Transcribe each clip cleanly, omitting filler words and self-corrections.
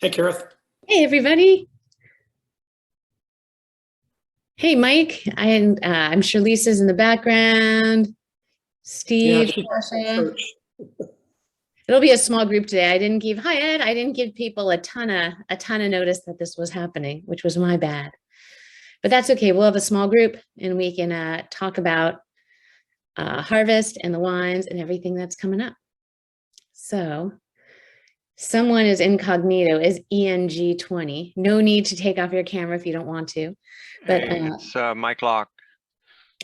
Hey, Kareth. Hey, everybody. Hey, Mike. I'm sure Lisa's in the background. Yeah, Steve, she's at Tasha. church. It'll be a small group today. Hi, Ed. I didn't give people a ton of notice that this was happening, which was my bad. But that's okay. We'll have a small group and we can talk about harvest and the wines and everything that's coming up. So someone is incognito, is ENG20. No need to take off your camera if you don't want to. But Hey, it's Mike Locke.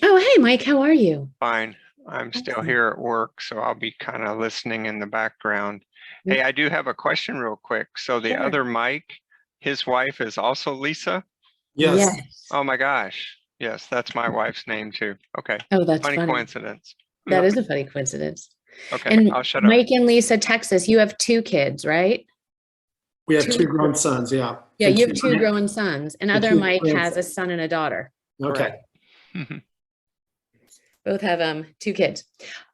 Oh, hey, Mike, how are you? Fine. I'm still Excellent. here at work, so I'll be kind of listening in the background. Hey, I do have a question real quick. So the Sure. other Mike, his wife is also Lisa? Yes. Oh my gosh. Yes, that's my wife's name too. Okay. Oh, that's Funny funny. coincidence. That is a funny coincidence. Okay, And I'll shut up. Mike and Lisa, Texas, you have two kids, right? We have Two- two grown sons, yeah. Yeah, And you have two grand- grown sons. And and other two Mike has a grandsons. son and a daughter. Okay. Both have two kids.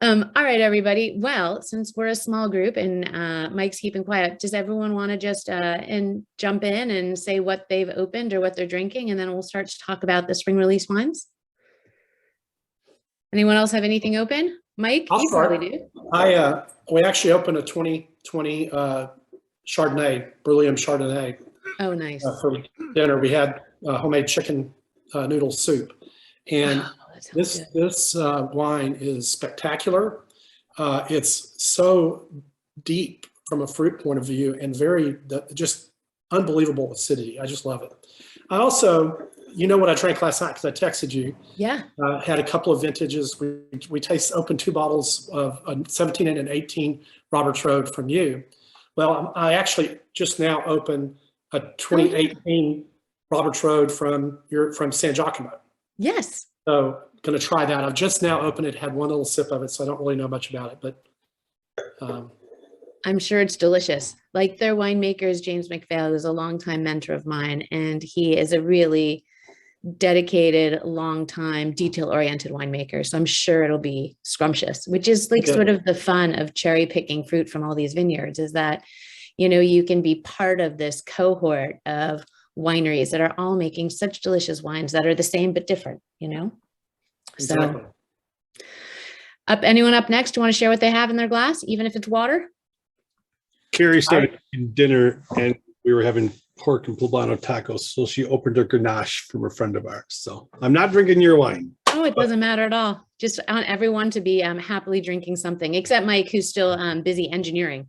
All right, everybody. Well, since we're a small group and Mike's keeping quiet, does everyone want to just and jump in and say what they've opened or what they're drinking, and then we'll start to talk about the spring release wines? Anyone else have anything open? Mike, I'll you start. probably do. We actually opened a 2020 Chardonnay, Bruliam Chardonnay Oh, nice. for dinner. We had homemade chicken noodle soup. And Oh, that sounds good. this wine is spectacular. It's so deep from a fruit point of view and just unbelievable acidity. I just love it. I also, you know what I drank last night because I texted you. Yeah. Had a couple of vintages. We opened two bottles of a 17 and an 18 Roberts Road from you. Well, I actually just now opened a 2018 Roberts Road from San Giacomo. Yes. So going to try that. I've just now opened it, had one little sip of it, so I don't really know much about it, but I'm sure it's delicious. Like their winemakers, James McPhail is a longtime mentor of mine, and he is a really dedicated, long-time, detail-oriented winemaker. So I'm sure it'll be scrumptious, which is like sort of the fun of cherry picking fruit from all these vineyards, is that, you know, you can be part of this cohort of wineries that are all making such delicious wines that are the same but different, you know? exactly. So anyone up next? Do you want to share what they have in their glass, even if it's water? Carrie started eating dinner and we were having pork and poblano tacos. So she opened a Grenache from a friend of ours. So I'm not drinking your wine. Oh, it doesn't matter at all. Just I want everyone to be happily drinking something, except Mike, who's still busy engineering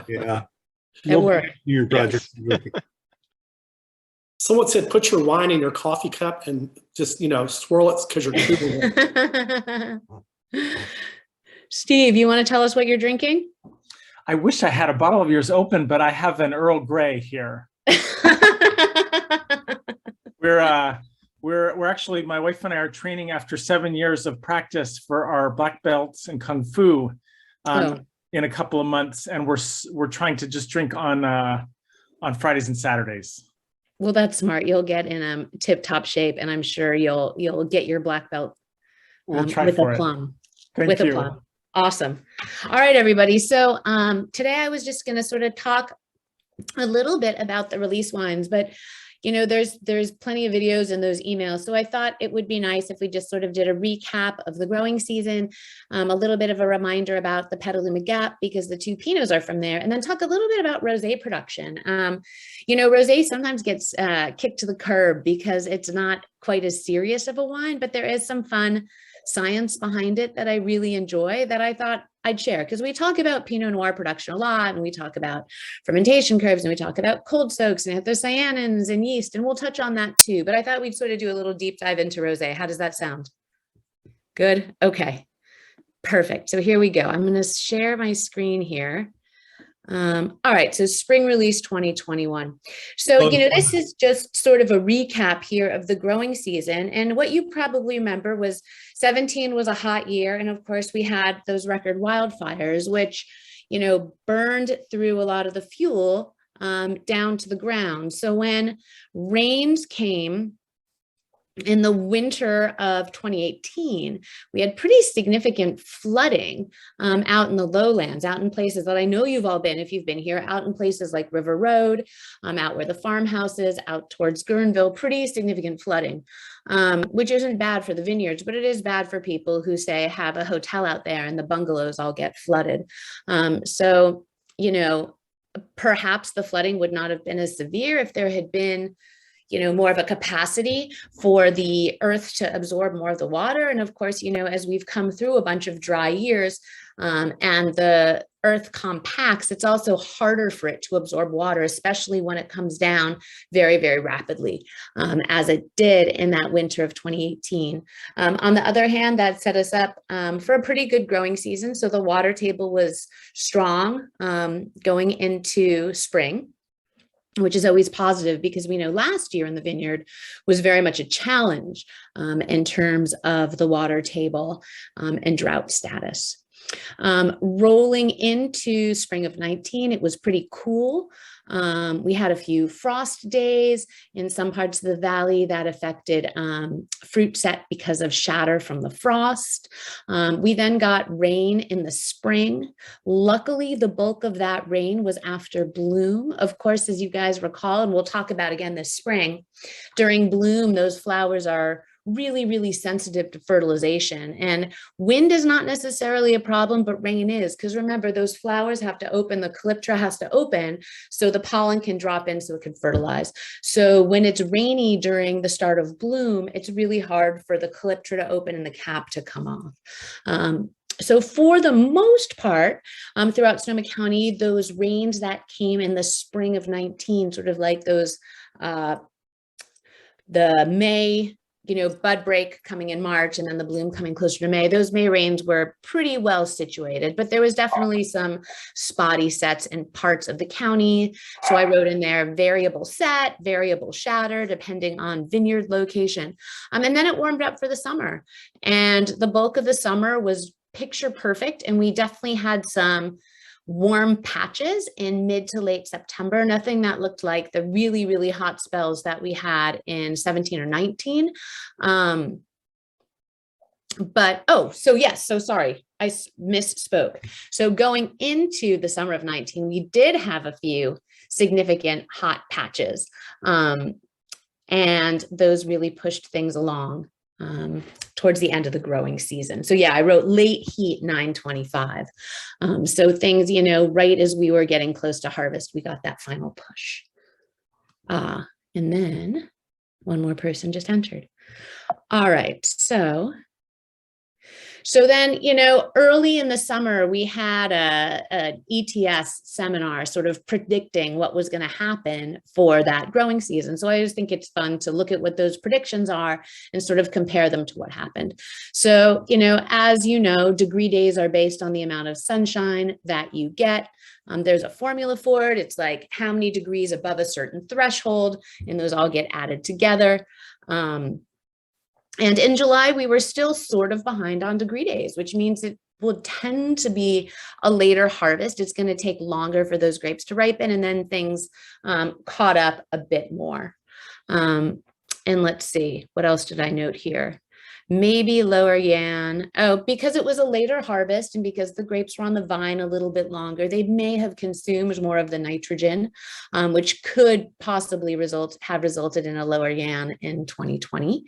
Yeah. at work. Your project. Someone said, put your wine in your coffee cup and just, swirl it because you're chewing it. Steve, you want to tell us what you're drinking? I wish I had a bottle of yours open, but I have an Earl Grey here. We're actually, my wife and I are training after 7 years of practice for our black belts in Kung Fu in a couple of months, and we're trying to just drink on Fridays and Saturdays. Well, that's smart. You'll get in tip-top shape, and I'm sure you'll get your black belt We'll try with for a it. plum. Thank you. A plum. Awesome. All right, everybody. So today I was just going to sort of talk a little bit about the release wines, but you know, there's plenty of videos in those emails. So I thought it would be nice if we just sort of did a recap of the growing season, a little bit of a reminder about the Petaluma Gap because the two Pinots are from there, and then talk a little bit about rosé production. You know, rosé sometimes gets kicked to the curb because it's not quite as serious of a wine, but there is some fun science behind it that I really enjoy that I thought I'd share, because we talk about Pinot Noir production a lot, and we talk about fermentation curves, and we talk about cold soaks and anthocyanins and yeast, and we'll touch on that too. But I thought we'd sort of do a little deep dive into rosé. How does that sound? Good. Okay. Perfect. So here we go. I'm going to share my screen here. All right, so spring release 2021. So, you know, this is just sort of a recap here of the growing season. And what you probably remember was 17 was a hot year. And of course, we had those record wildfires, which, you know, burned through a lot of the fuel down to the ground. So when rains came in the winter of 2018, we had pretty significant flooding out in the lowlands, out in places that I know you've all been, if you've been here, out in places like River Road, out where the farmhouse is, out towards Guerneville, pretty significant flooding, which isn't bad for the vineyards, but it is bad for people who say have a hotel out there and the bungalows all get flooded. So, you know, perhaps the flooding would not have been as severe if there had been, you know, more of a capacity for the earth to absorb more of the water. And of course, you know, as we've come through a bunch of dry years and the earth compacts, it's also harder for it to absorb water, especially when it comes down very, very rapidly, as it did in that winter of 2018. On the other hand, that set us up for a pretty good growing season. So the water table was strong going into spring, which is always positive because we know last year in the vineyard was very much a challenge in terms of the water table and drought status. Rolling into spring of 19, it was pretty cool. We had a few frost days in some parts of the valley that affected fruit set because of shatter from the frost. We then got rain in the spring. Luckily, the bulk of that rain was after bloom. Of course, as you guys recall, and we'll talk about again this spring, during bloom, those flowers are really, really sensitive to fertilization. And wind is not necessarily a problem, but rain is, because remember, those flowers have to open, the calyptra has to open so the pollen can drop in so it can fertilize. So when it's rainy during the start of bloom, it's really hard for the calyptra to open and the cap to come off. So for the most part, throughout Sonoma County, those rains that came in the spring of 19, sort of like those, the May, you know, bud break coming in March and then the bloom coming closer to May, those May rains were pretty well situated, but there was definitely some spotty sets in parts of the county. So I wrote in there variable set, variable shatter, depending on vineyard location. And then it warmed up for the summer, and the bulk of the summer was picture perfect. And we definitely had some warm patches in mid to late September, nothing that looked like the really, really hot spells that we had in 17 or 19. So sorry, I misspoke. So going into the summer of 19, we did have a few significant hot patches, and those really pushed things along towards the end of the growing season. So yeah, I wrote late heat 925. So things, you know, right as we were getting close to harvest, we got that final push. And then one more person just entered. All right, so then, you know, early in the summer, we had an ETS seminar sort of predicting what was going to happen for that growing season. So I just think it's fun to look at what those predictions are and sort of compare them to what happened. So, you know, as you know, degree days are based on the amount of sunshine that you get. There's a formula for it. It's like how many degrees above a certain threshold, and those all get added together. And in July, we were still sort of behind on degree days, which means it will tend to be a later harvest. It's going to take longer for those grapes to ripen, and then things caught up a bit more. And let's see, what else did I note here? Maybe lower Yan. Oh, because it was a later harvest and because the grapes were on the vine a little bit longer, they may have consumed more of the nitrogen, which could possibly have resulted in a lower Yan in 2020.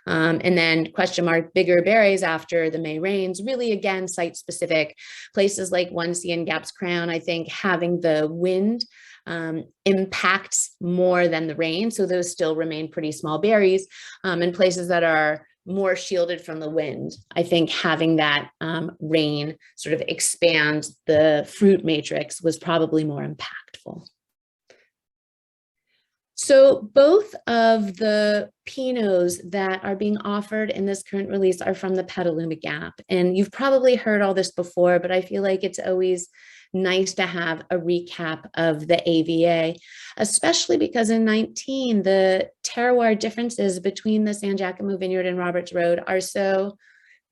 And then question mark, bigger berries after the May rains, really again, site specific. Places like 1C and Gaps Crown, I think having the wind impacts more than the rain. So those still remain pretty small berries. In places that are more shielded from the wind, I think having that rain sort of expand the fruit matrix was probably more impactful. So both of the Pinots that are being offered in this current release are from the Petaluma Gap. And you've probably heard all this before, but I feel like it's always nice to have a recap of the AVA, especially because in 19, the terroir differences between the San Giacomo Vineyard and Roberts Road are so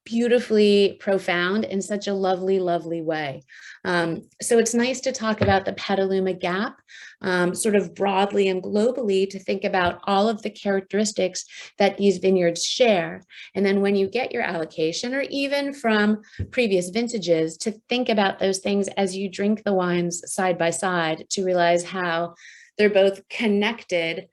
beautifully profound in such a lovely, lovely way. So it's nice to talk about the Petaluma Gap, sort of broadly and globally, to think about all of the characteristics that these vineyards share. And then when you get your allocation, or even from previous vintages, to think about those things as you drink the wines side by side, to realize how they're both connected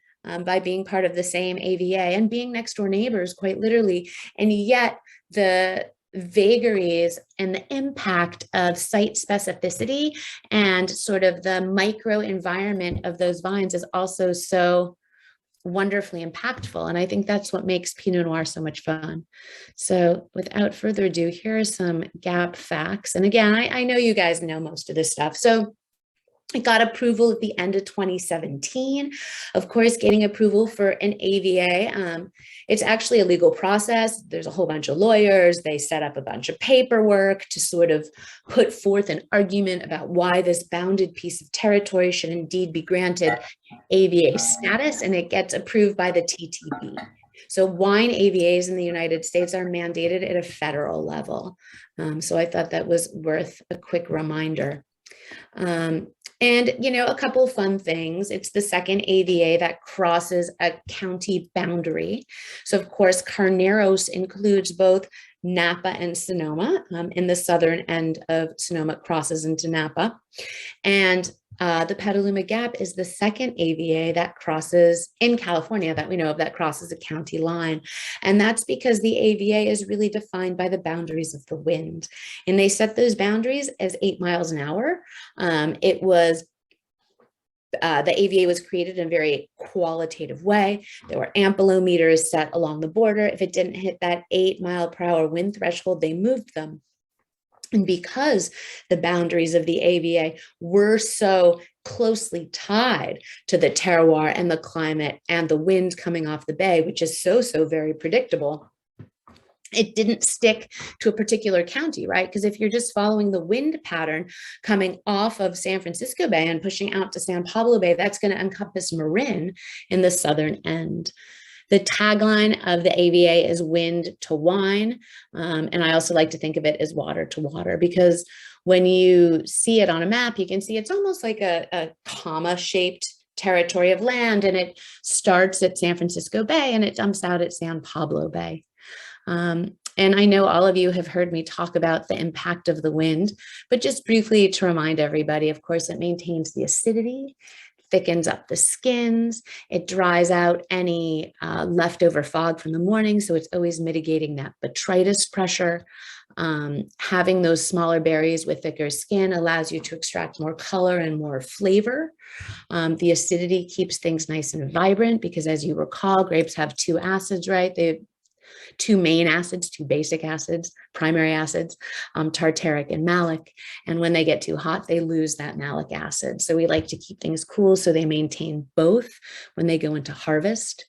by being part of the same AVA and being next door neighbors, quite literally. And yet the vagaries and the impact of site specificity and sort of the micro environment of those vines is also so wonderfully impactful. And I think that's what makes Pinot Noir so much fun. So without further ado, here are some Gap facts. And again, I know you guys know most of this stuff. So it got approval at the end of 2017. Of course, getting approval for an AVA, it's actually a legal process. There's a whole bunch of lawyers. They set up a bunch of paperwork to sort of put forth an argument about why this bounded piece of territory should indeed be granted AVA status, and it gets approved by the TTB. So wine AVAs in the United States are mandated at a federal level. So I thought that was worth a quick reminder. And, you know, a couple fun things. It's the second AVA that crosses a county boundary. So, of course, Carneros includes both Napa and Sonoma. In the southern end of Sonoma, it crosses into Napa. And the Petaluma Gap is the second AVA that crosses in California that we know of that crosses a county line. And that's because the AVA is really defined by the boundaries of the wind. And they set those boundaries as 8 miles an hour. The AVA was created in a very qualitative way. There were ampelometers set along the border. If it didn't hit that 8 mile per hour wind threshold, they moved them. And because the boundaries of the AVA were so closely tied to the terroir and the climate and the wind coming off the bay, which is so very predictable, it didn't stick to a particular county, right? Because if you're just following the wind pattern coming off of San Francisco Bay and pushing out to San Pablo Bay, that's going to encompass Marin in the southern end. The tagline of the AVA is wind to wine. And I also like to think of it as water to water, because when you see it on a map, you can see it's almost like a comma-shaped territory of land, and it starts at San Francisco Bay and it dumps out at San Pablo Bay. And I know all of you have heard me talk about the impact of the wind, but just briefly to remind everybody, of course, it maintains the acidity, thickens up the skins, it dries out any leftover fog from the morning, so it's always mitigating that botrytis pressure. Having those smaller berries with thicker skin allows you to extract more color and more flavor. The acidity keeps things nice and vibrant because, as you recall, grapes have two acids, right? They have two main acids, two basic acids, primary acids, tartaric and malic. And when they get too hot, they lose that malic acid. So we like to keep things cool so they maintain both when they go into harvest.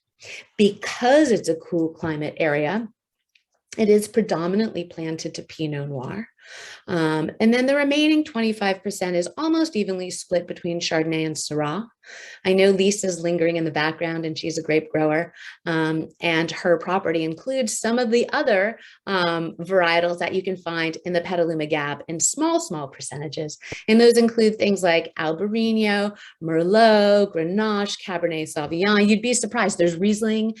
Because it's a cool climate area, it is predominantly planted to Pinot Noir. And then the remaining 25% is almost evenly split between Chardonnay and Syrah. I know Lisa's lingering in the background, and she's a grape grower, and her property includes some of the other varietals that you can find in the Petaluma Gap in small percentages. And those include things like Albarino, Merlot, Grenache, Cabernet Sauvignon. You'd be surprised. There's Riesling,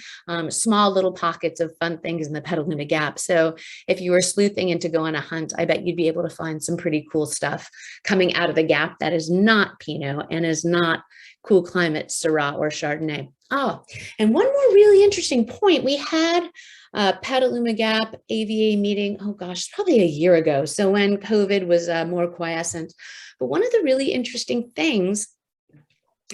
small little pockets of fun things in the Petaluma Gap. So if you were sleuthing and to go on a hunt, I bet you'd be able to find some pretty cool stuff coming out of the Gap that is not Pinot and is not cool climate Syrah or Chardonnay. Oh, and one more really interesting point. We had a Petaluma Gap AVA meeting, oh gosh, probably a year ago. So when COVID was more quiescent. But one of the really interesting things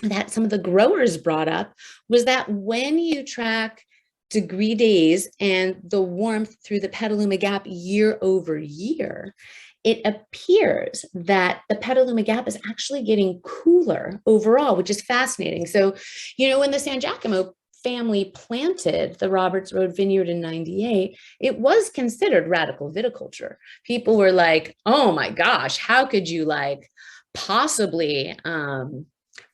that some of the growers brought up was that when you track degree days and the warmth through the Petaluma Gap year over year, it appears that the Petaluma Gap is actually getting cooler overall, which is fascinating. So, you know, when the San Giacomo family planted the Roberts Road Vineyard in '98, it was considered radical viticulture. People were like, oh my gosh, how could you like possibly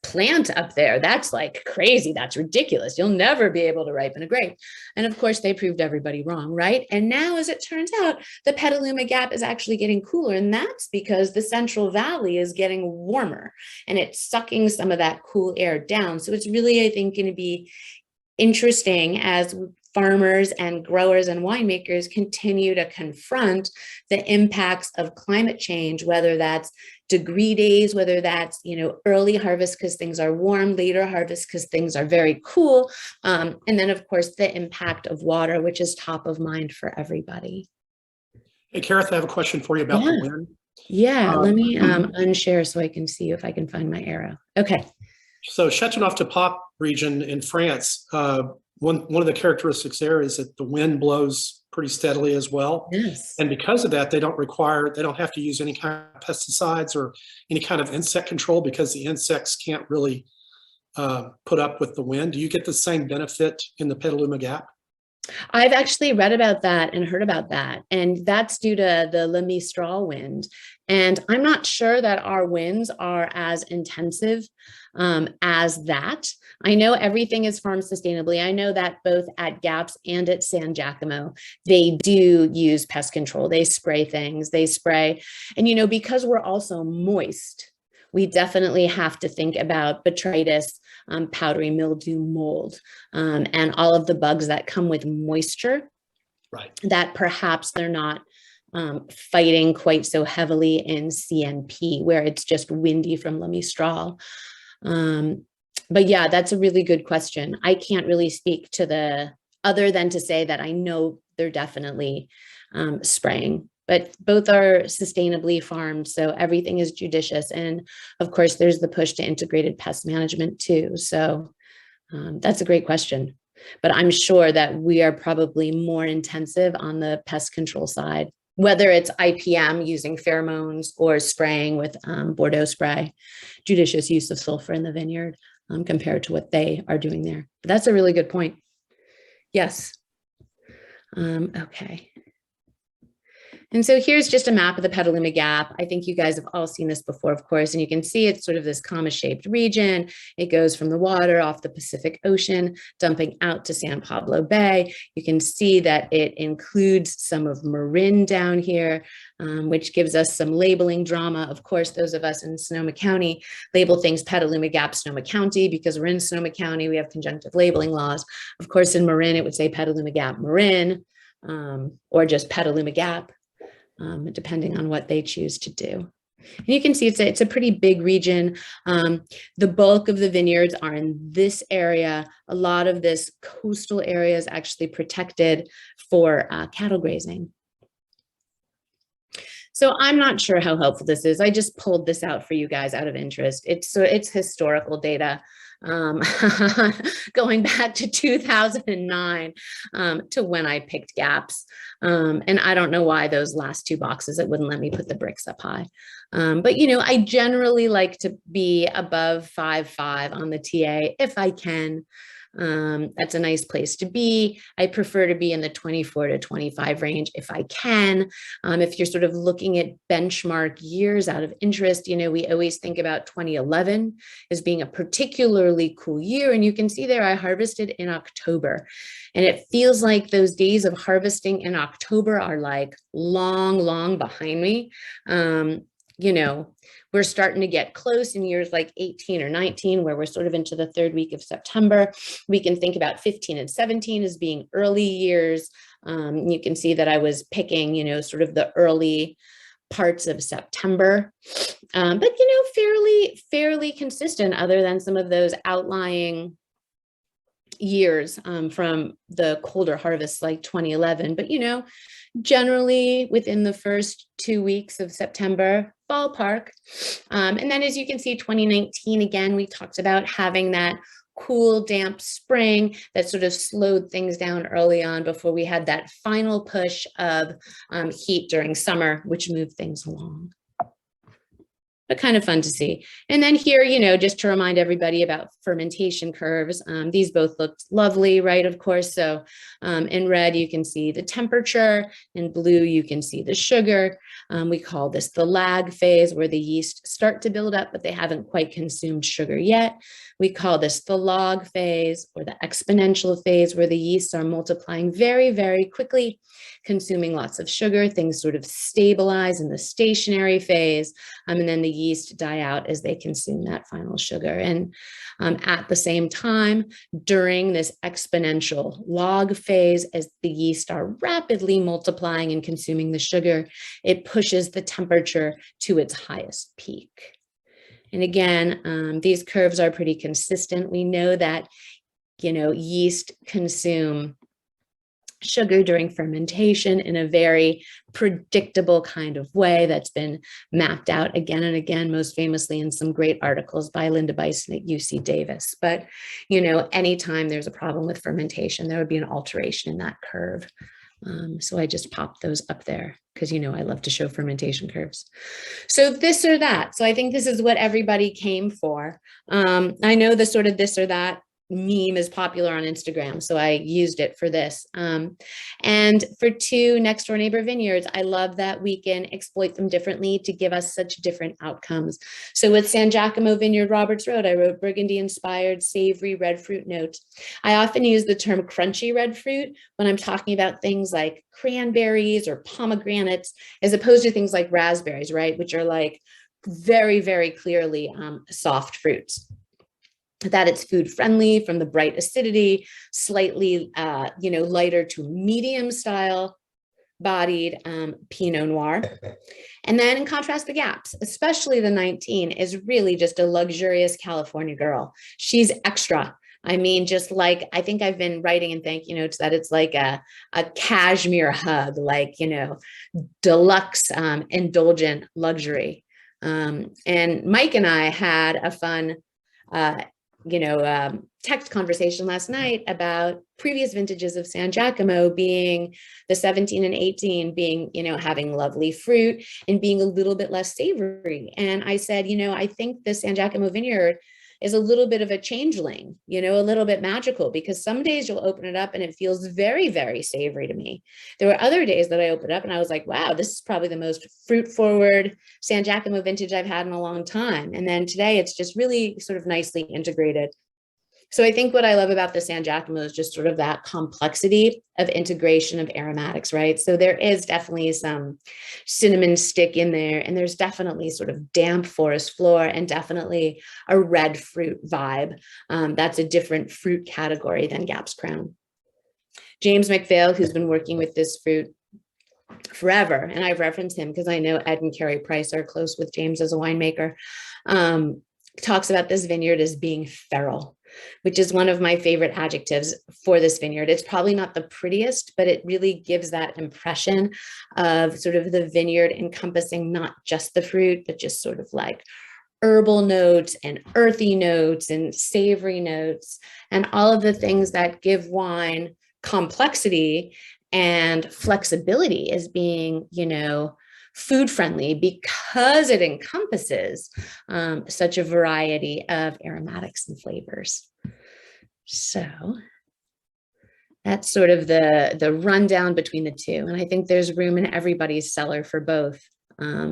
plant up there. That's like crazy. That's ridiculous. You'll never be able to ripen a grape. And of course, they proved everybody wrong, right? And now, as it turns out, the Petaluma Gap is actually getting cooler. And that's because the Central Valley is getting warmer and it's sucking some of that cool air down. So it's really, I think, going to be interesting as farmers and growers and winemakers continue to confront the impacts of climate change, whether that's degree days, whether that's, early harvest because things are warm, later harvest because things are very cool. And then of course, the impact of water, which is top of mind for everybody. Hey, Kareth, I have a question for you about the wind. Yeah, let me unshare so I can see if I can find my arrow. Okay. So Châteauneuf-du-Pape region in France, one of the characteristics there is that the wind blows pretty steadily as well. Yes. And because of that, they don't have to use any kind of pesticides or any kind of insect control because the insects can't really put up with the wind. Do you get the same benefit in the Petaluma Gap? I've actually read about that and heard about that, and that's due to the Le Mistral wind. And I'm not sure that our winds are as intensive as that. I know everything is farmed sustainably. I know that both at Gaps and at San Giacomo, they do use pest control. They spray things, and because we're also moist, we definitely have to think about botrytis, powdery mildew, mold, and all of the bugs that come with moisture, right? That perhaps they're not fighting quite so heavily in CNP, where it's just windy from Le Mistral. But yeah, that's a really good question. I can't really speak to other than to say that I know they're definitely spraying. But both are sustainably farmed, so everything is judicious. And of course, there's the push to integrated pest management too. So that's a great question. But I'm sure that we are probably more intensive on the pest control side, whether it's IPM using pheromones or spraying with Bordeaux spray, judicious use of sulfur in the vineyard compared to what they are doing there. But that's a really good point. Yes. Okay. And so here's just a map of the Petaluma Gap. I think you guys have all seen this before, of course, and you can see it's sort of this comma-shaped region. It goes from the water off the Pacific Ocean, dumping out to San Pablo Bay. You can see that it includes some of Marin down here, which gives us some labeling drama. Of course, those of us in Sonoma County label things Petaluma Gap, Sonoma County, because we're in Sonoma County, we have conjunctive labeling laws. Of course, in Marin, it would say Petaluma Gap, Marin, or just Petaluma Gap. Depending on what they choose to do. And you can see it's a pretty big region. The bulk of the vineyards are in this area. A lot of this coastal area is actually protected for cattle grazing. So I'm not sure how helpful this is. I just pulled this out for you guys out of interest. It's historical data. Going back to 2009 to when I picked Gaps. And I don't know why those last two boxes, it wouldn't let me put the bricks up high. But, I generally like to be above 5.5 on the TA if I can. That's a nice place to be. I prefer to be in the 24 to 25 range if I can. If you're sort of looking at benchmark years out of interest, we always think about 2011 as being a particularly cool year. And you can see there I harvested in October. And it feels like those days of harvesting in October are like long, long behind me. We're starting to get close in years like 18 or 19, where we're sort of into the third week of September. We can think about 15 and 17 as being early years. You can see that I was picking, sort of the early parts of September, but, fairly consistent other than some of those outlying years from the colder harvests like 2011. But, generally within the first 2 weeks of September, ballpark. And then as you can see, 2019, again, we talked about having that cool, damp spring that sort of slowed things down early on before we had that final push of heat during summer, which moved things along. but kind of fun to see. And then here, just to remind everybody about fermentation curves, these both looked lovely, right? Of course. So in red, you can see the temperature. In blue, you can see the sugar. We call this the lag phase, where the yeast start to build up, but they haven't quite consumed sugar yet. We call this the log phase, or the exponential phase, where the yeasts are multiplying very, very quickly, consuming lots of sugar. Things sort of stabilize in the stationary phase, and then the yeast die out as they consume that final sugar. And at the same time, during this exponential log phase, as the yeast are rapidly multiplying and consuming the sugar, it pushes the temperature to its highest peak. And again, these curves are pretty consistent. We know that, yeast consume sugar during fermentation in a very predictable kind of way that's been mapped out again and again, most famously in some great articles by Linda Bison at UC Davis. But, anytime there's a problem with fermentation, there would be an alteration in that curve. So I just popped those up there because, I love to show fermentation curves. So this or that. So I think this is what everybody came for. I know the sort of this or that meme is popular on Instagram, so I used it for this. And for 2 next door neighbor vineyards, I love that we can exploit them differently to give us such different outcomes. So with San Giacomo Vineyard, Roberts Road, I wrote Burgundy inspired savory red fruit notes. I often use the term crunchy red fruit when I'm talking about things like cranberries or pomegranates, as opposed to things like raspberries, right? Which are like very, very clearly soft fruits. That it's food friendly from the bright acidity, slightly, lighter to medium style bodied Pinot Noir. And then in contrast, the Gaps, especially the 19, is really just a luxurious California girl. She's extra. I mean, just like, I think I've been writing in thank you notes that it's like a cashmere hug, like, deluxe indulgent luxury. And Mike and I had a fun text conversation last night about previous vintages of San Giacomo being the 17 and 18 being, having lovely fruit and being a little bit less savory. And I said, I think the San Giacomo vineyard is a little bit of a changeling, a little bit magical, because some days you'll open it up and it feels very, very savory to me. There were other days that I opened up and I was like, wow, this is probably the most fruit forward San Giacomo vintage I've had in a long time. And then today it's just really sort of nicely integrated. So I think what I love about the San Giacomo is just sort of that complexity of integration of aromatics, right? So there is definitely some cinnamon stick in there, and there's definitely sort of damp forest floor and definitely a red fruit vibe. That's a different fruit category than Gaps Crown. James McPhail, who's been working with this fruit forever, and I've referenced him because I know Ed and Carrie Price are close with James as a winemaker, talks about this vineyard as being feral, which is one of my favorite adjectives for this vineyard. It's probably not the prettiest, but it really gives that impression of sort of the vineyard encompassing not just the fruit, but just sort of like herbal notes and earthy notes and savory notes and all of the things that give wine complexity and flexibility as being, food friendly, because it encompasses such a variety of aromatics and flavors. So that's sort of the rundown between the two. And I think there's room in everybody's cellar for both,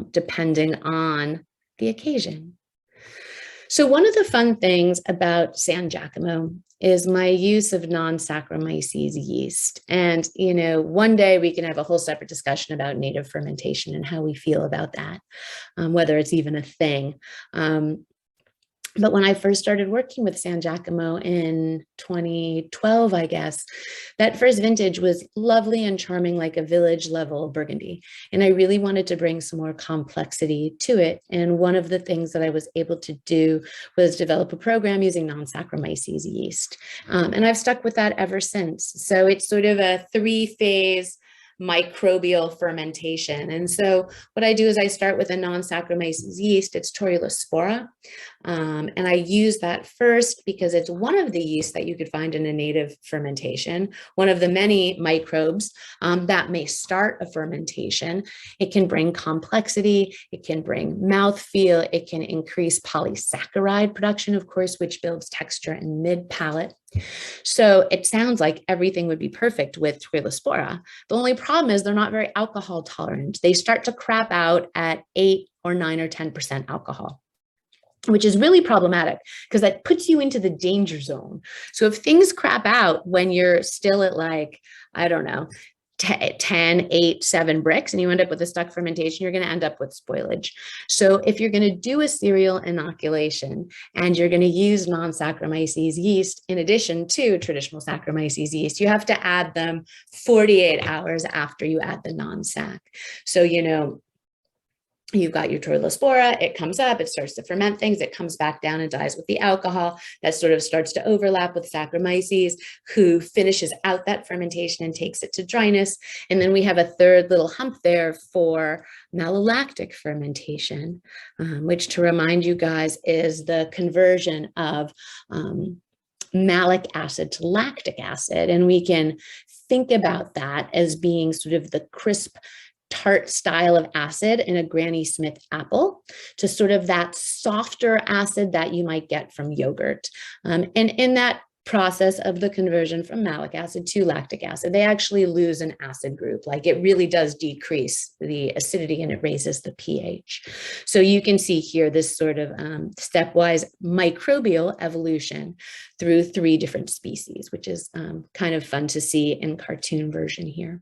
depending on the occasion. So one of the fun things about San Giacomo is my use of non-Saccharomyces yeast. And, one day we can have a whole separate discussion about native fermentation and how we feel about that, whether it's even a thing. But when I first started working with San Giacomo in 2012, I guess, that first vintage was lovely and charming, like a village level Burgundy. And I really wanted to bring some more complexity to it. And one of the things that I was able to do was develop a program using non-Saccharomyces yeast. And I've stuck with that ever since. So it's sort of a 3-phase microbial fermentation. And so what I do is I start with a non-Saccharomyces yeast, it's Torulaspora. And I use that first because it's one of the yeasts that you could find in a native fermentation, one of the many microbes that may start a fermentation. It can bring complexity, it can bring mouthfeel, it can increase polysaccharide production, of course, which builds texture and mid-palate. So it sounds like everything would be perfect with Torulaspora. The only problem is they're not very alcohol tolerant. They start to crap out at 8 or 9 or 10% alcohol, which is really problematic because that puts you into the danger zone. So if things crap out when you're still at like, I don't know, 10, 8, 7 bricks, and you end up with a stuck fermentation, you're going to end up with spoilage. So if you're going to do a cereal inoculation and you're going to use non-Saccharomyces yeast in addition to traditional Saccharomyces yeast, you have to add them 48 hours after you add the non-sac. So, you know, you've got your Torulaspora, it comes up, it starts to ferment things, it comes back down and dies with the alcohol. That sort of starts to overlap with Saccharomyces, who finishes out that fermentation and takes it to dryness. And then we have a third little hump there for malolactic fermentation, which, to remind you guys, is the conversion of malic acid to lactic acid. And we can think about that as being sort of the crisp, tart style of acid in a Granny Smith apple to sort of that softer acid that you might get from yogurt. And in that process of the conversion from malic acid to lactic acid, they actually lose an acid group. Like, it really does decrease the acidity and it raises the pH. So you can see here this sort of stepwise microbial evolution through 3 different species, which is kind of fun to see in cartoon version here.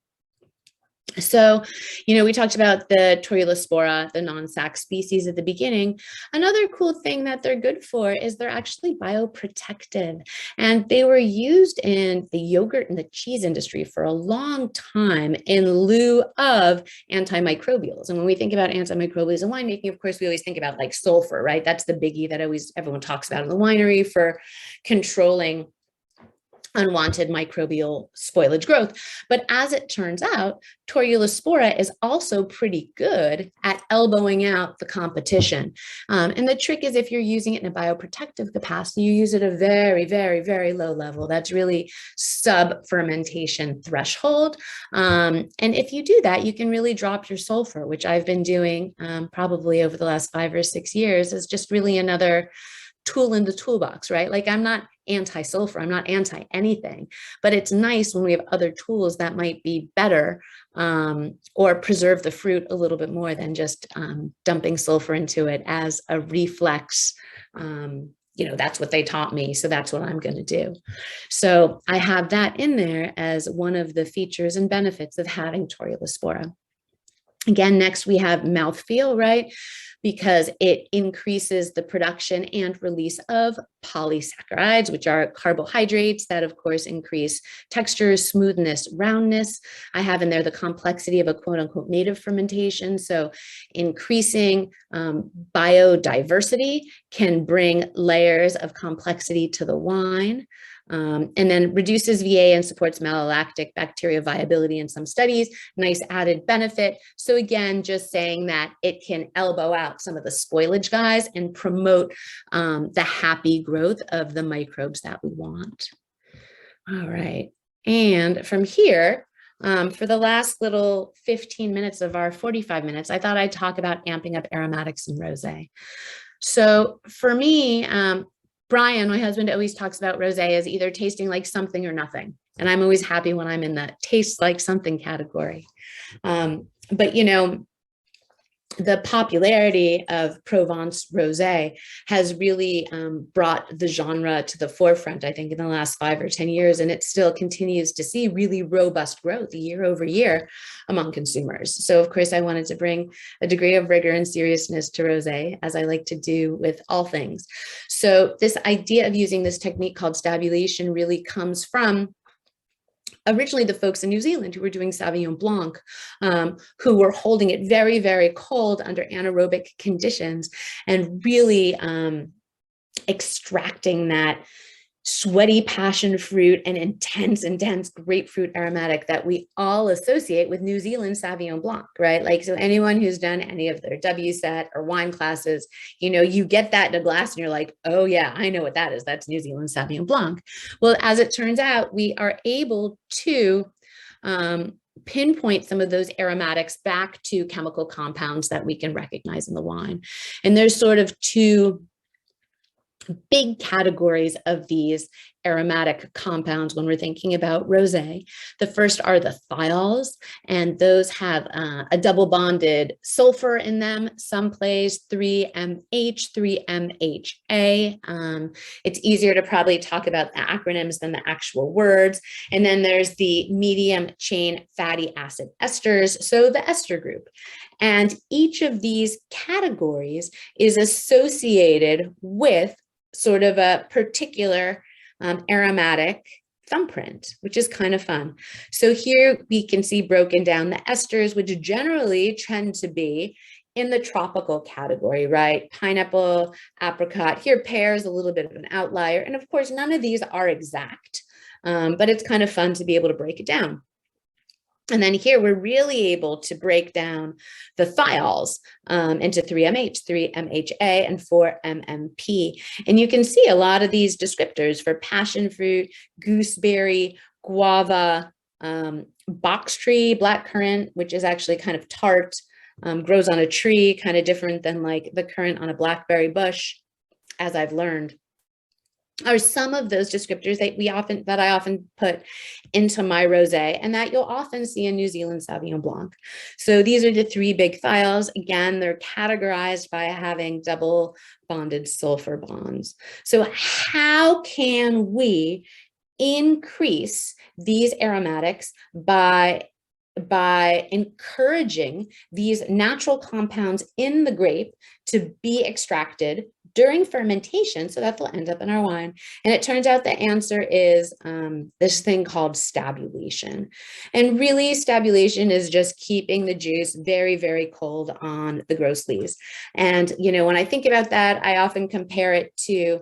So, you know, we talked about the Torulaspora, the non-sac species at the beginning. Another cool thing that they're good for is they're actually bioprotective. And they were used in the yogurt and the cheese industry for a long time in lieu of antimicrobials. And when we think about antimicrobials in winemaking, of course, we always think about like sulfur, right? That's the biggie that everyone talks about in the winery for controlling unwanted microbial spoilage growth. But as it turns out, Torulaspora is also pretty good at elbowing out the competition. And the trick is, if you're using it in a bioprotective capacity, you use it at a very, very, very low level. That's really sub-fermentation threshold. And if you do that, you can really drop your sulfur, which I've been doing probably over the last 5 or 6 years, is just really another tool in the toolbox, right? Like, I'm not anti-sulfur, I'm not anti anything, but it's nice when we have other tools that might be better or preserve the fruit a little bit more than just dumping sulfur into it as a reflex. You know, that's what they taught me, so that's what I'm going to do. So I have that in there as one of the features and benefits of having Torulaspora. Again, next we have mouthfeel, right? Because it increases the production and release of polysaccharides, which are carbohydrates that, of course, increase texture, smoothness, roundness. I have in there the complexity of a quote unquote native fermentation. So increasing biodiversity can bring layers of complexity to the wine. And then reduces VA and supports malolactic bacteria viability in some studies. Nice added benefit. So again, just saying that it can elbow out some of the spoilage guys and promote the happy growth of the microbes that we want. All right. And from here, for the last little 15 minutes of our 45 minutes, I thought I'd talk about amping up aromatics in rosé. So for me, Brian, my husband, always talks about rosé as either tasting like something or nothing. And I'm always happy when I'm in the tastes like something category. But, you know, the popularity of Provence rosé has really brought the genre to the forefront, I think, in the last 5 or 10 years, and it still continues to see really robust growth year over year among consumers. So, of course, I wanted to bring a degree of rigor and seriousness to rosé, as I like to do with all things. So this idea of using this technique called stabulation really comes from originally the folks in New Zealand who were doing Sauvignon Blanc, who were holding it very, very cold under anaerobic conditions and really extracting that sweaty passion fruit and intense grapefruit aromatic that we all associate with New Zealand Sauvignon Blanc, right? Like, so anyone who's done any of their WSET or wine classes, you know, you get that in a glass and you're like, oh yeah, I know what that is. That's New Zealand Sauvignon Blanc. Well, as it turns out, we are able to pinpoint some of those aromatics back to chemical compounds that we can recognize in the wine. And there's sort of two big categories of these aromatic compounds when we're thinking about rosé. The first are the thiols, and those have a double bonded sulfur in them, some plays 3MH, 3MHA. It's easier to probably talk about the acronyms than the actual words. And then there's the medium chain fatty acid esters, so the ester group. And each of these categories is associated with sort of a particular aromatic thumbprint, which is kind of fun. So here we can see broken down the esters, which generally tend to be in the tropical category, right? Pineapple, apricot, here pear is a little bit of an outlier. And of course, none of these are exact, but it's kind of fun to be able to break it down. And then here we're really able to break down the thiols into 3MH, 3MHA, and 4MMP. And you can see a lot of these descriptors for passion fruit, gooseberry, guava, box tree, blackcurrant, which is actually kind of tart, grows on a tree, kind of different than like the currant on a blackberry bush, as I've learned, are some of those descriptors that I often put into my rosé, and that you'll often see in New Zealand Sauvignon Blanc. So these are the three big thiols. Again, they're categorized by having double bonded sulfur bonds. So how can we increase these aromatics by encouraging these natural compounds in the grape to be extracted during fermentation so that they'll end up in our wine? And it turns out the answer is this thing called stabulation. And really, stabulation is just keeping the juice very, very cold on the gross lees. And, you know, when I think about that, I often compare it to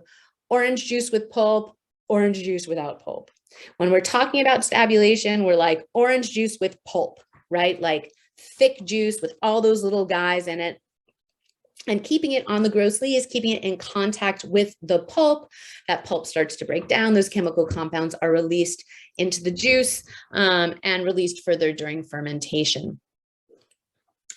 orange juice with pulp, orange juice without pulp. When we're talking about stabulation, we're like orange juice with pulp, right? Like thick juice with all those little guys in it. And keeping it on the gross lees, keeping it in contact with the pulp. That pulp starts to break down. Those chemical compounds are released into the juice and released further during fermentation.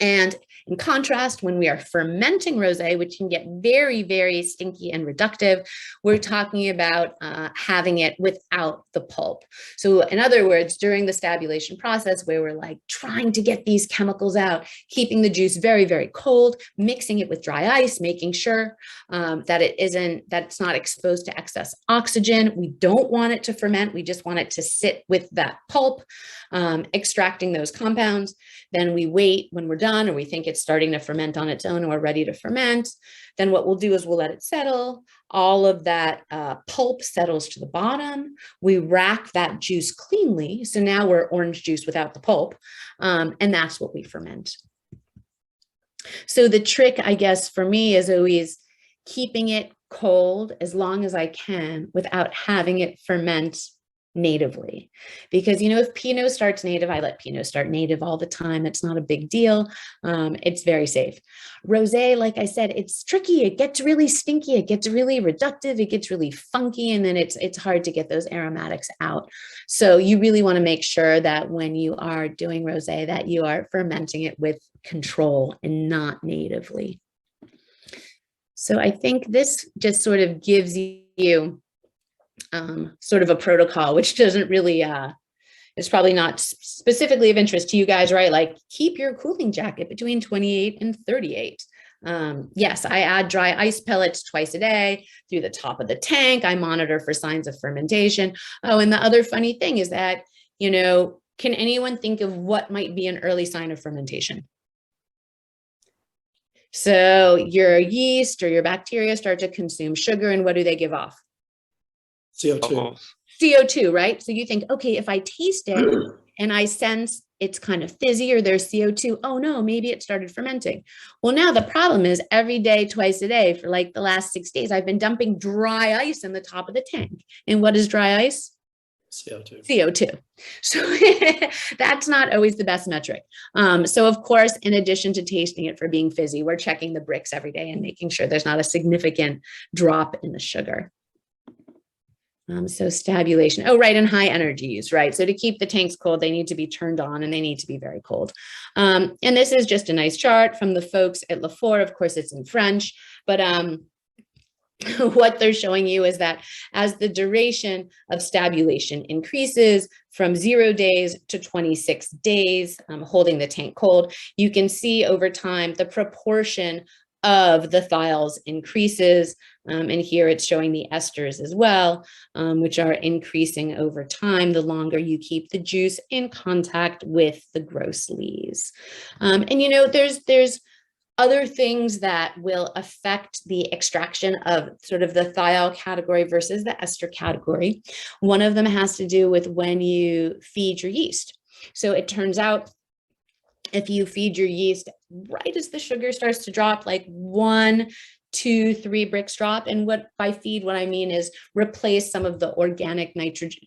And in contrast, when we are fermenting rosé, which can get very, very stinky and reductive, we're talking about having it without the pulp. So in other words, during the stabulation process, where we're like trying to get these chemicals out, keeping the juice very, very cold, mixing it with dry ice, making sure that it's not exposed to excess oxygen. We don't want it to ferment. We just want it to sit with that pulp, extracting those compounds. Then we wait when we're done, or we think it's starting to ferment on its own and we're ready to ferment. Then what we'll do is we'll let it settle. All of that pulp settles to the bottom. We rack that juice cleanly. So now we're orange juice without the pulp. And that's what we ferment. So the trick, I guess, for me is always keeping it cold as long as I can without having it ferment natively. Because, you know, if Pinot starts native, I let Pinot start native all the time. It's not a big deal. It's very safe. Rosé, like I said, it's tricky. It gets really stinky. It gets really reductive. It gets really funky. And then it's hard to get those aromatics out. So you really want to make sure that when you are doing rosé, that you are fermenting it with control and not natively. So I think this just sort of gives you sort of a protocol, which doesn't really, is probably not specifically of interest to you guys, right? Like keep your cooling jacket between 28 and 38. Yes, I add dry ice pellets twice a day through the top of the tank. I monitor for signs of fermentation. Oh, and the other funny thing is that, you know, can anyone think of what might be an early sign of fermentation? So your yeast or your bacteria start to consume sugar, and what do they give off? CO2. CO2, right? So you think, okay, if I taste it and I sense it's kind of fizzy or there's CO2. Oh no, maybe it started fermenting. Well, now the problem is every day, twice a day for like the last 6 days, I've been dumping dry ice in the top of the tank. And what is dry ice? CO2. CO2. So that's not always the best metric. So of course, in addition to tasting it for being fizzy, we're checking the bricks every day and making sure there's not a significant drop in the sugar. So stabulation, oh, right, and high energy use, right? So to keep the tanks cold, they need to be turned on and they need to be very cold. And this is just a nice chart from the folks at Lafort. Of course, it's in French, but what they're showing you is that as the duration of stabulation increases from 0 days to 26 days, holding the tank cold, you can see over time the proportion of the thiols increases. And here it's showing the esters as well, which are increasing over time the longer you keep the juice in contact with the gross lees. And you know, there's other things that will affect the extraction of sort of the thiol category versus the ester category. One of them has to do with when you feed your yeast. So it turns out if you feed your yeast right as the sugar starts to drop, like 1, 2, 3 bricks drop. And what by feed, what I mean is replace some of the organic nitrogen,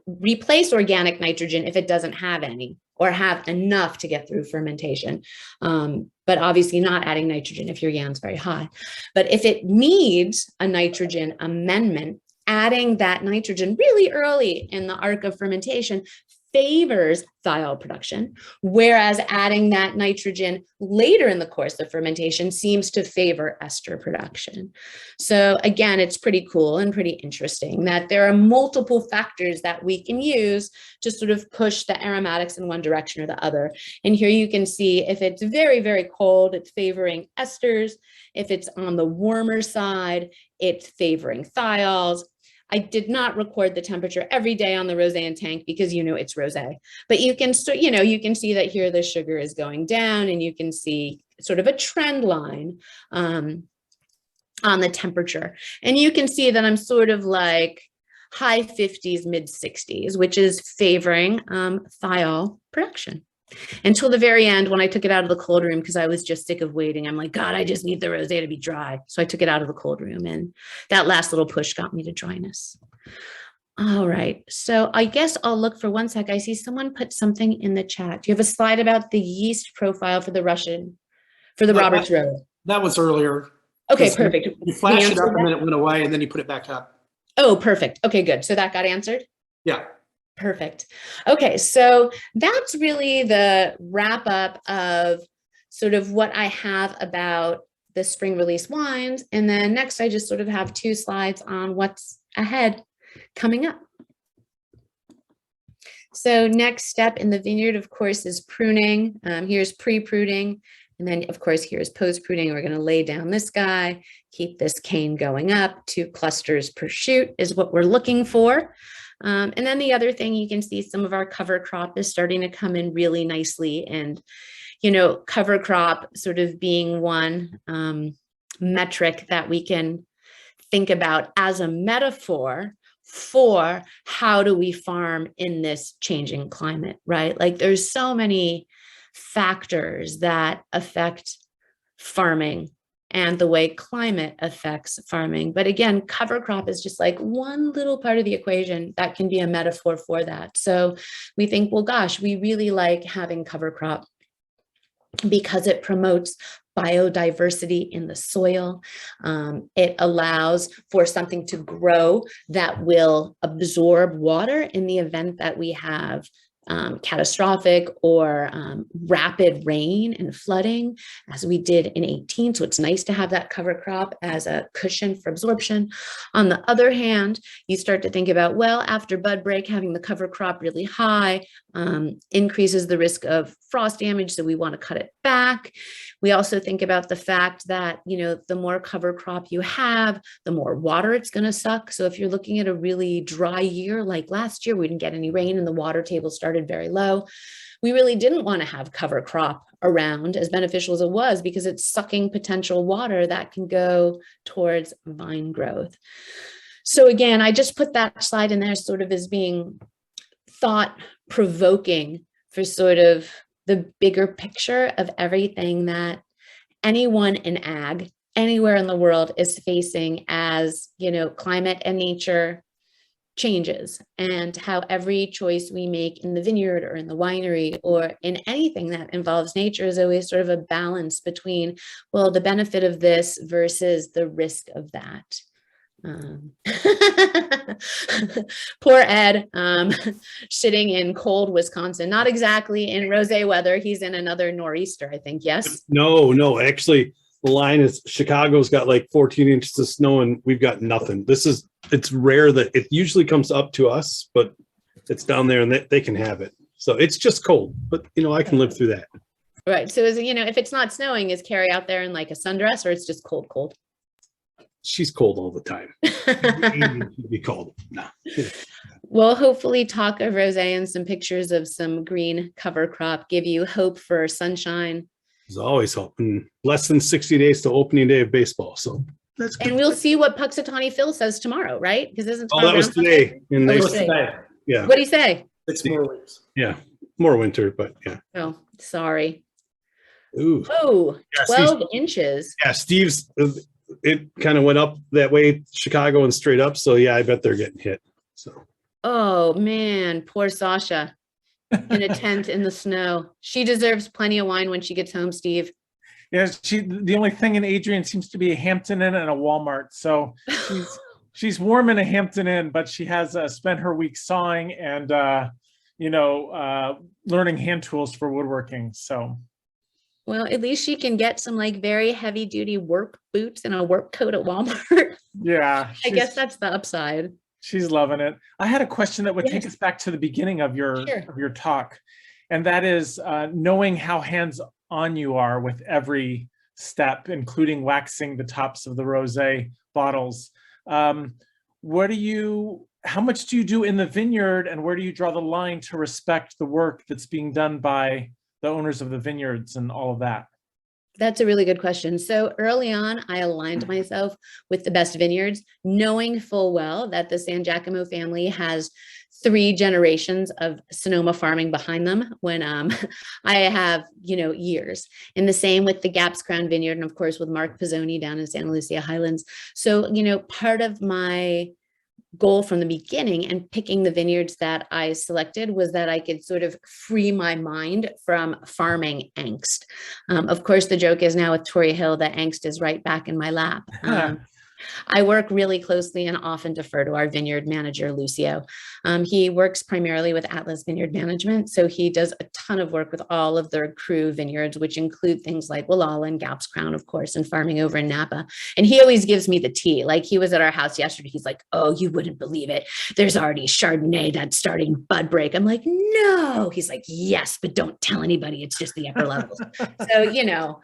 replace organic nitrogen if it doesn't have any or have enough to get through fermentation. But obviously not adding nitrogen if your YAN's very high. But if it needs a nitrogen amendment, adding that nitrogen really early in the arc of fermentation favors thiol production, whereas adding that nitrogen later in the course of fermentation seems to favor ester production. So again, it's pretty cool and pretty interesting that there are multiple factors that we can use to sort of push the aromatics in one direction or the other. And here you can see if it's very, very cold, it's favoring esters. If it's on the warmer side, it's favoring thiols. I did not record the temperature every day on the rosé tank because, you know, it's rosé, but you can, you know, you can see that here the sugar is going down and you can see sort of a trend line on the temperature. And you can see that I'm sort of like high 50s, mid 60s, which is favoring thiol production. Until the very end, when I took it out of the cold room, because I was just sick of waiting. I'm like, God, I just need the rosé to be dry. So I took it out of the cold room and that last little push got me to dryness. All right, so I guess I'll look for one sec. I see someone put something in the chat. Do you have a slide about the yeast profile for the Roberts Road? That was earlier. Okay, perfect. You flashed it up and then it went away and then you put it back up. Oh, perfect. Okay, good. So that got answered? Yeah. Perfect. Okay, so that's really the wrap up of sort of what I have about the spring release wines. And then next, I just sort of have 2 slides on what's ahead coming up. So next step in the vineyard, of course, is pruning. Here's pre-pruning. And then, of course, here's post-pruning. We're going to lay down this guy, keep this cane going up. 2 clusters per shoot is what we're looking for. And then the other thing, you can see some of our cover crop is starting to come in really nicely. And, you know, cover crop sort of being one metric that we can think about as a metaphor for how do we farm in this changing climate, right? Like there's so many factors that affect farming and the way climate affects farming. But again, cover crop is just like one little part of the equation that can be a metaphor for that. So we think, well, gosh, we really like having cover crop because it promotes biodiversity in the soil. It allows for something to grow that will absorb water in the event that we have catastrophic or rapid rain and flooding, as we did in 18. So it's nice to have that cover crop as a cushion for absorption. On the other hand, you start to think about, well, after bud break, having the cover crop really high increases the risk of frost damage. So we want to cut it back. We also think about the fact that, you know, the more cover crop you have, the more water it's going to suck. So if you're looking at a really dry year, like last year, we didn't get any rain and the water table started very low. We really didn't want to have cover crop around, as beneficial as it was, because it's sucking potential water that can go towards vine growth. So again, I just put that slide in there sort of as being thought provoking for sort of the bigger picture of everything that anyone in ag anywhere in the world is facing as, climate and nature changes, and how every choice we make in the vineyard or in the winery or in anything that involves nature is always sort of a balance between, well, the benefit of this versus the risk of that. Poor Ed, sitting in cold Wisconsin, not exactly in rosé weather. He's in another nor'easter, I think. Yes. No, actually the line is Chicago's got like 14 inches of snow and we've got nothing. It's rare that it usually comes up to us, but it's down there and they can have it. So it's just cold, but I can live through that. Right. So if it's not snowing, is Carrie out there in like a sundress, or it's just cold? She's cold all the time. She'd be cold. No. Well, hopefully talk of rosé and some pictures of some green cover crop give you hope for sunshine. There's always hope. And less than 60 days to opening day of baseball. So that's good. And we'll see what Puxatawny Phil says tomorrow, right? Because isn't that was today. And it was today. Yeah. What do you say? 6 more weeks. Yeah. More winter, but yeah. Oh, sorry. Ooh. Oh, yeah, 12 inches. Yeah, Steve's, it kind of went up that way, Chicago and straight up. So yeah, I bet they're getting hit. So. Oh man, poor Sasha in a tent in the snow. She deserves plenty of wine when she gets home, Steve. Yeah, the only thing in Adrian seems to be a Hampton Inn and a Walmart. So she's warm in a Hampton Inn, but she has spent her week sawing and learning hand tools for woodworking. So. Well, at least she can get some like very heavy duty work boots and a work coat at Walmart. Yeah. I guess that's the upside. She's loving it. I had a question that would take us back to the beginning of your talk. And that is knowing how hands-on you are with every step, including waxing the tops of the rosé bottles. How much do you do in the vineyard, and where do you draw the line to respect the work that's being done by the owners of the vineyards and all of that? That's a really good question. So early on, I aligned myself with the best vineyards, knowing full well that the San Giacomo family has 3 generations of Sonoma farming behind them when I have, years. And the same with the Gaps Crown Vineyard, and of course with Mark Pizzoni down in Santa Lucia Highlands. So, part of my goal from the beginning and picking the vineyards that I selected was that I could sort of free my mind from farming angst. Of course, the joke is now with Torrey Hill that angst is right back in my lap. I work really closely and often defer to our vineyard manager, Lucio. He works primarily with Atlas Vineyard Management. So he does a ton of work with all of their crew vineyards, which include things like Wallala and Gaps Crown, of course, and farming over in Napa. And he always gives me the tea. Like he was at our house yesterday. He's like, oh, you wouldn't believe it. There's already Chardonnay that's starting bud break. I'm like, no. He's like, yes, but don't tell anybody. It's just the upper levels. So,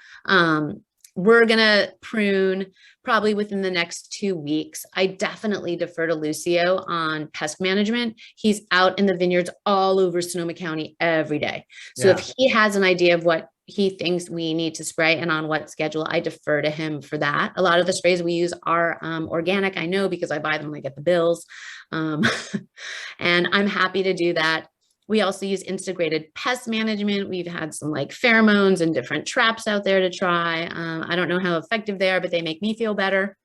we're going to prune probably within the next 2 weeks. I definitely defer to Lucio on pest management. He's out in the vineyards all over Sonoma County every day. So if he has an idea of what he thinks we need to spray and on what schedule, I defer to him for that. A lot of the sprays we use are organic. I know because I buy them like at the Bills. And I'm happy to do that. We also use integrated pest management. We've had some like pheromones and different traps out there to try. I don't know how effective they are, but they make me feel better.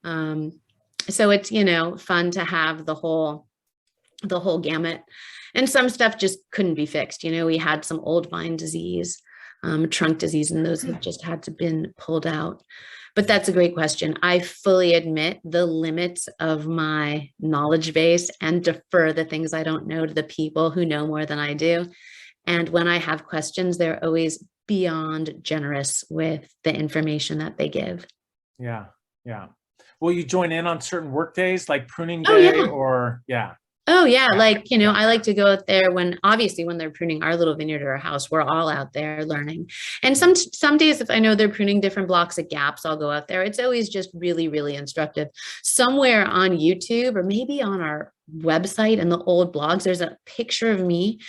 So it's, fun to have the whole gamut. And some stuff just couldn't be fixed. We had some old vine disease, trunk disease, and those have just had to been pulled out. But that's a great question. I fully admit the limits of my knowledge base and defer the things I don't know to the people who know more than I do. And when I have questions, they're always beyond generous with the information that they give. Yeah. Will you join in on certain work days like pruning day or? Oh yeah. Like, I like to go out there when they're pruning our little vineyard or our house, we're all out there learning. And some days, if I know they're pruning different blocks of gaps, I'll go out there. It's always just really, really instructive. Somewhere on YouTube or maybe on our website and the old blogs, there's a picture of me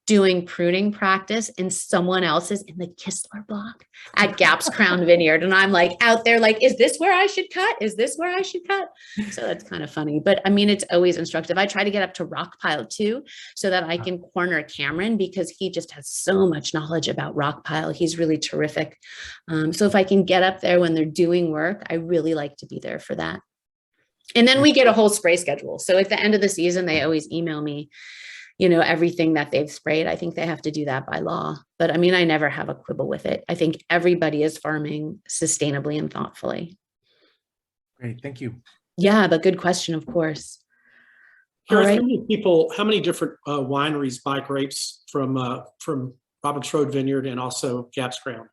doing pruning practice in someone else's in the Kistler block at Gaps Crown Vineyard. And I'm like out there, like, is this where I should cut? Is this where I should cut? So that's kind of funny, but I mean, it's always instructive. I try to get up to rock pile too, so that I can corner Cameron, because he just has so much knowledge about rock pile. He's really terrific. So if I can get up there when they're doing work, I really like to be there for that. And then we get a whole spray schedule. So at the end of the season, they always email me, you know, everything that they've sprayed. I think they have to do that by law, but I mean, I never have a quibble with it. I think everybody is farming sustainably and thoughtfully. Great, thank you. Yeah, but good question, of course. Gareth, All right. how many different wineries buy grapes from Roberts Road Vineyard and also Gaps Crown?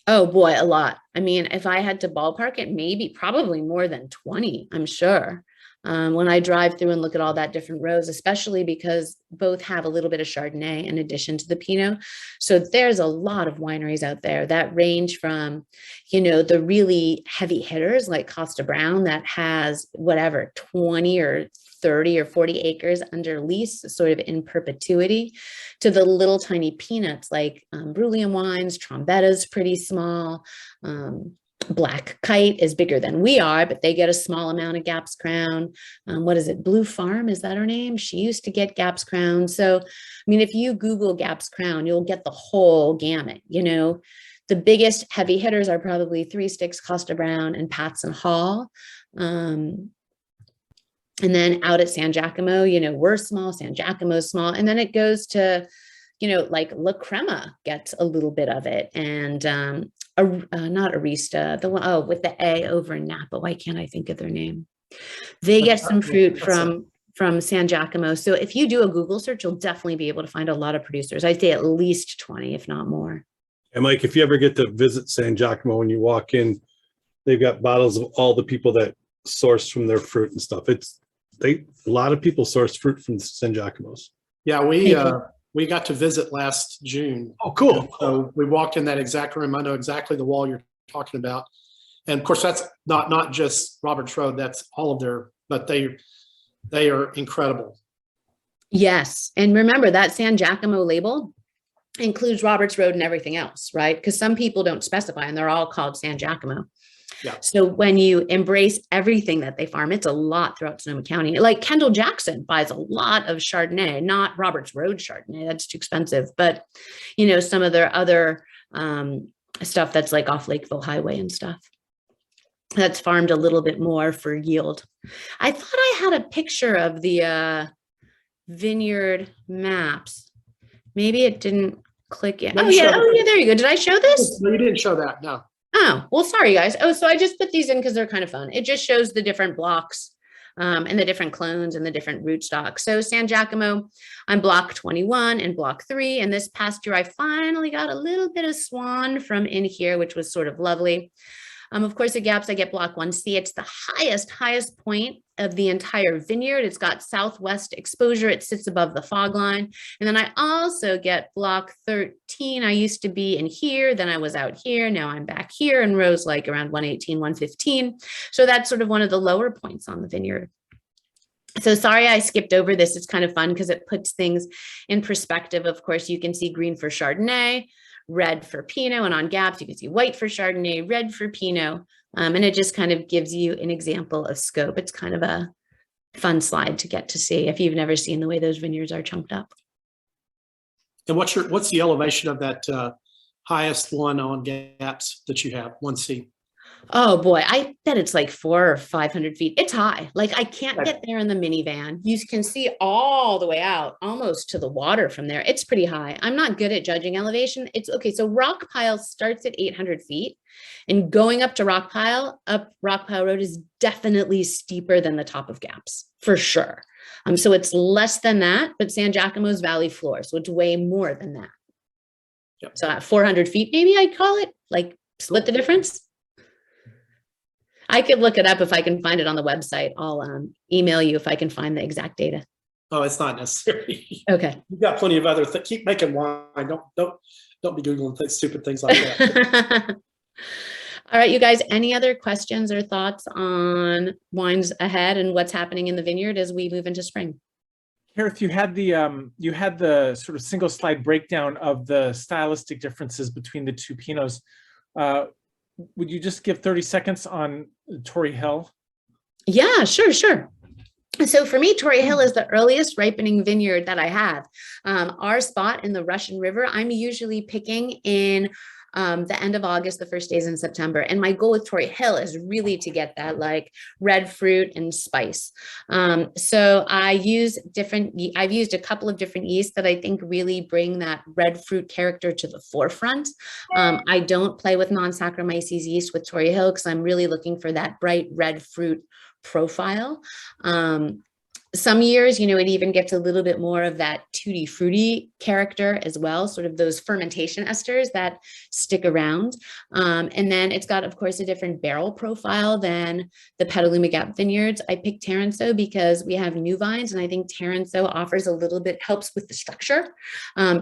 Oh boy, a lot. I mean, if I had to ballpark it, probably more than 20, I'm sure. When I drive through and look at all that different rows, especially because both have a little bit of Chardonnay in addition to the Pinot. So there's a lot of wineries out there that range from, you know, the really heavy hitters like Costa Brown that has whatever, 20 or 30 or 40 acres under lease, sort of in perpetuity, to the little tiny peanuts like Bruliam wines. Trombetta's pretty small. Black Kite is bigger than we are, but they get a small amount of Gaps Crown. What is it? Blue Farm, is that her name? She used to get Gaps Crown. So, I mean, if you Google Gaps Crown, you'll get the whole gamut. You know, the biggest heavy hitters are probably Three Sticks, Costa Brown, and Patson Hall. And then out at San Giacomo, you know, we're small, San Giacomo's small. And then it goes to, you know, like La Crema gets a little bit of it. And not Arista, the one, with the A over in Napa. Why can't I think of their name? They get some fruit from San Giacomo. So if you do a Google search, you'll definitely be able to find a lot of producers. I'd say at least 20, if not more. And Mike, if you ever get to visit San Giacomo, when you walk in, they've got bottles of all the people that source from their fruit and stuff. A lot of people source fruit from San Giacomo's. Yeah, we got to visit last June. Oh, cool. So we walked in that exact room. I know exactly the wall you're talking about. And of course, that's not just Roberts Road, that's all of their, but they are incredible. Yes. And remember that San Giacomo label includes Roberts Road and everything else, right? Because some people don't specify and they're all called San Giacomo. Yeah. So when you embrace everything that they farm, it's a lot throughout Sonoma County. Like Kendall Jackson buys a lot of Chardonnay, not Roberts Road Chardonnay. That's too expensive. But, you know, some of their other stuff that's like off Lakeville Highway and stuff, that's farmed a little bit more for yield. I thought I had a picture of the vineyard maps. Maybe it didn't click yet. Oh yeah, there you go. Did I show this? No, you didn't show that, no. Oh, well, sorry, guys. Oh, so I just put these in because they're kind of fun. It just shows the different blocks and the different clones and the different rootstocks. So San Giacomo, I'm block 21 and block 3. And this past year, I finally got a little bit of Swan from in here, which was sort of lovely. Of course, at Gaps, I get block 1C. It's the highest point of the entire vineyard. It's got southwest exposure. It sits above the fog line. And then I also get block 13. I used to be in here, then I was out here. Now I'm back here in rows like around 118, 115. So that's sort of one of the lower points on the vineyard. So sorry, I skipped over this. It's kind of fun because it puts things in perspective. Of course, you can see green for Chardonnay, red for Pinot, and on Gaps, you can see white for Chardonnay, red for Pinot. And it just kind of gives you an example of scope. It's kind of a fun slide to get to see if you've never seen the way those vineyards are chunked up. And what's the elevation of that highest one on Gaps that you have, 1C? Oh boy, I bet it's like 400 or 500 feet. It's high. Like I can't get there in the minivan. You can see all the way out almost to the water from there. It's pretty high. I'm not good at judging elevation. It's okay. So Rock Pile starts at 800 feet and going up Rock Pile Road is definitely steeper than the top of Gaps for sure. So it's less than that, but San Giacomo's valley floor. So it's way more than that. Yep. So at 400 feet, maybe I'd call it, like split the difference. I could look it up if I can find it on the website. I'll email you if I can find the exact data. Oh, it's not necessary. Okay. You've got plenty of other things. Keep making wine. Don't be Googling stupid things like that. All right, you guys, any other questions or thoughts on wines ahead and what's happening in the vineyard as we move into spring? Kareth, you had the sort of single slide breakdown of the stylistic differences between the two Pinots. Would you just give 30 seconds on Tory Hill? Yeah, sure. So for me, Tory Hill is the earliest ripening vineyard that I have. Our spot in the Russian River, I'm usually picking in the end of August, the first days in September. And my goal with Tory Hill is really to get that like red fruit and spice. So I've used a couple of different yeasts that I think really bring that red fruit character to the forefront. I don't play with non-Saccharomyces yeast with Tory Hill because I'm really looking for that bright red fruit profile. Some years, it even gets a little bit more of that tutti fruity character as well, sort of those fermentation esters that stick around. And then it's got, of course, a different barrel profile than the Petaluma Gap vineyards. I picked Taranto because we have new vines, and I think Taranto offers a little bit, helps with the structure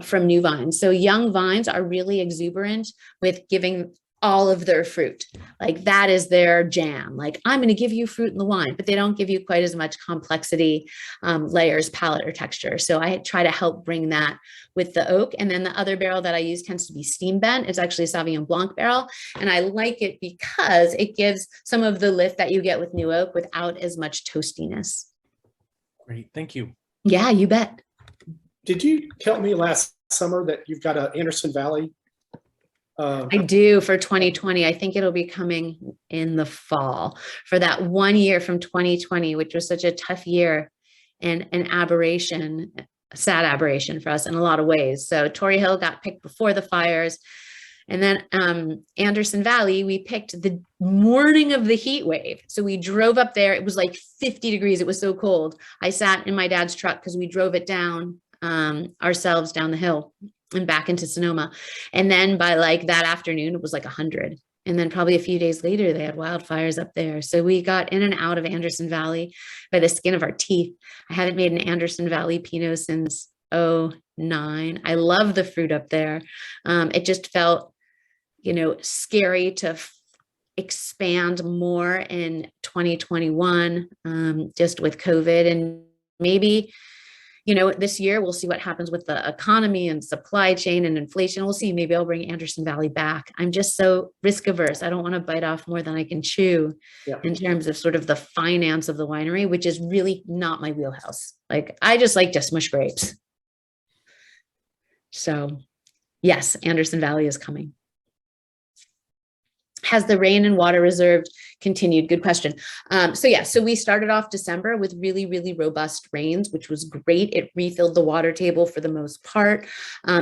from new vines. So young vines are really exuberant with giving all of their fruit. Like that is their jam. Like I'm going to give you fruit in the wine, but they don't give you quite as much complexity, layers, palette, or texture. So I try to help bring that with the oak. And then the other barrel that I use tends to be steam bent. It's actually a Sauvignon Blanc barrel. And I like it because it gives some of the lift that you get with new oak without as much toastiness. Great, thank you. Yeah, you bet. Did you tell me last summer that you've got an Anderson Valley? I do for 2020. I think it'll be coming in the fall for that 1 year from 2020, which was such a tough year and an aberration, a sad aberration for us in a lot of ways. So Tory Hill got picked before the fires. And then Anderson Valley, we picked the morning of the heat wave. So we drove up there. It was like 50 degrees. It was so cold. I sat in my dad's truck because we drove it down ourselves down the hill and back into Sonoma. And then by like that afternoon, it was like 100. And then probably a few days later, they had wildfires up there. So we got in and out of Anderson Valley by the skin of our teeth. I haven't made an Anderson Valley Pinot since '09. I love the fruit up there. It just felt, scary to expand more in 2021, just with COVID, and maybe this year we'll see what happens with the economy and supply chain and inflation. We'll see. Maybe I'll bring Anderson Valley back. I'm just so risk averse. I don't want to bite off more than I can chew in terms of sort of the finance of the winery, which is really not my wheelhouse. Like I just like to smush grapes. So yes, Anderson Valley is coming. Has the rain and water reserve continued? Good question. So we started off December with really, really robust rains, which was great. It refilled the water table for the most part.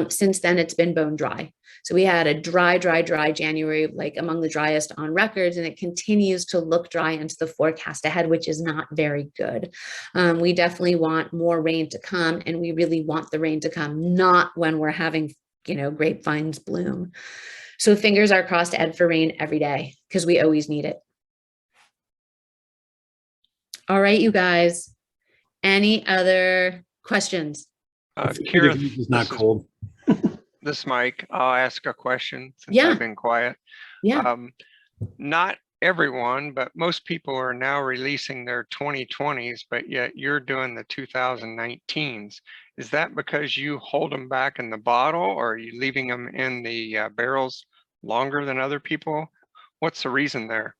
Since then, it's been bone dry. So we had a dry January, like among the driest on records, and it continues to look dry into the forecast ahead, which is not very good. We definitely want more rain to come, and we really want the rain to come, not when we're having, grapevines bloom. So fingers are crossed, Ed, for rain every day because we always need it. All right, you guys. Any other questions? Kira, It's not cold. This is Mike. I'll ask a question since I've been quiet. Yeah. Not everyone, but most people are now releasing their 2020s, but yet you're doing the 2019s. Is that because you hold them back in the bottle, or are you leaving them in the barrels longer than other people? What's the reason there?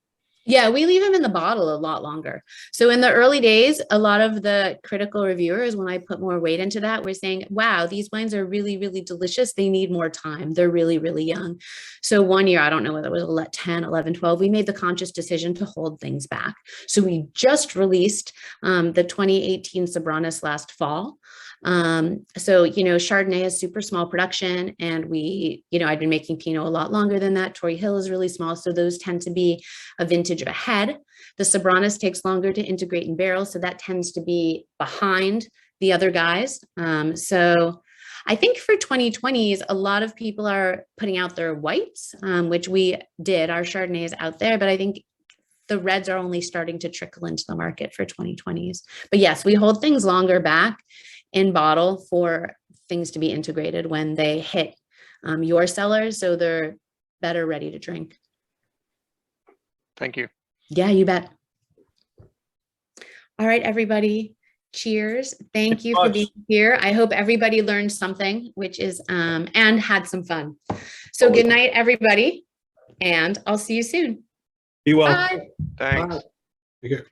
Yeah, we leave them in the bottle a lot longer. So in the early days, a lot of the critical reviewers, when I put more weight into that, were saying, wow, these wines are really, really delicious. They need more time. They're really, really young. So 1 year, I don't know whether it was 10, 11, 12, we made the conscious decision to hold things back. So we just released the 2018 Sobranos last fall. Chardonnay is super small production, and I've been making Pinot a lot longer than that. Tory Hill is really small. So those tend to be a vintage ahead. The Sobranos takes longer to integrate in barrels. So that tends to be behind the other guys. So I think for 2020s, a lot of people are putting out their whites, which we did. Our Chardonnay is out there, but I think the reds are only starting to trickle into the market for 2020s. But yes, we hold things longer back in bottle for things to be integrated when they hit your cellars, so they're better ready to drink. Thank you. Yeah, you bet. All right, everybody. Cheers. Thank you Thanks for much. being here. I hope everybody learned something, which is, and had some fun. So good night, everybody. And I'll see you soon. Be well. Bye. Thanks. Bye. Take care.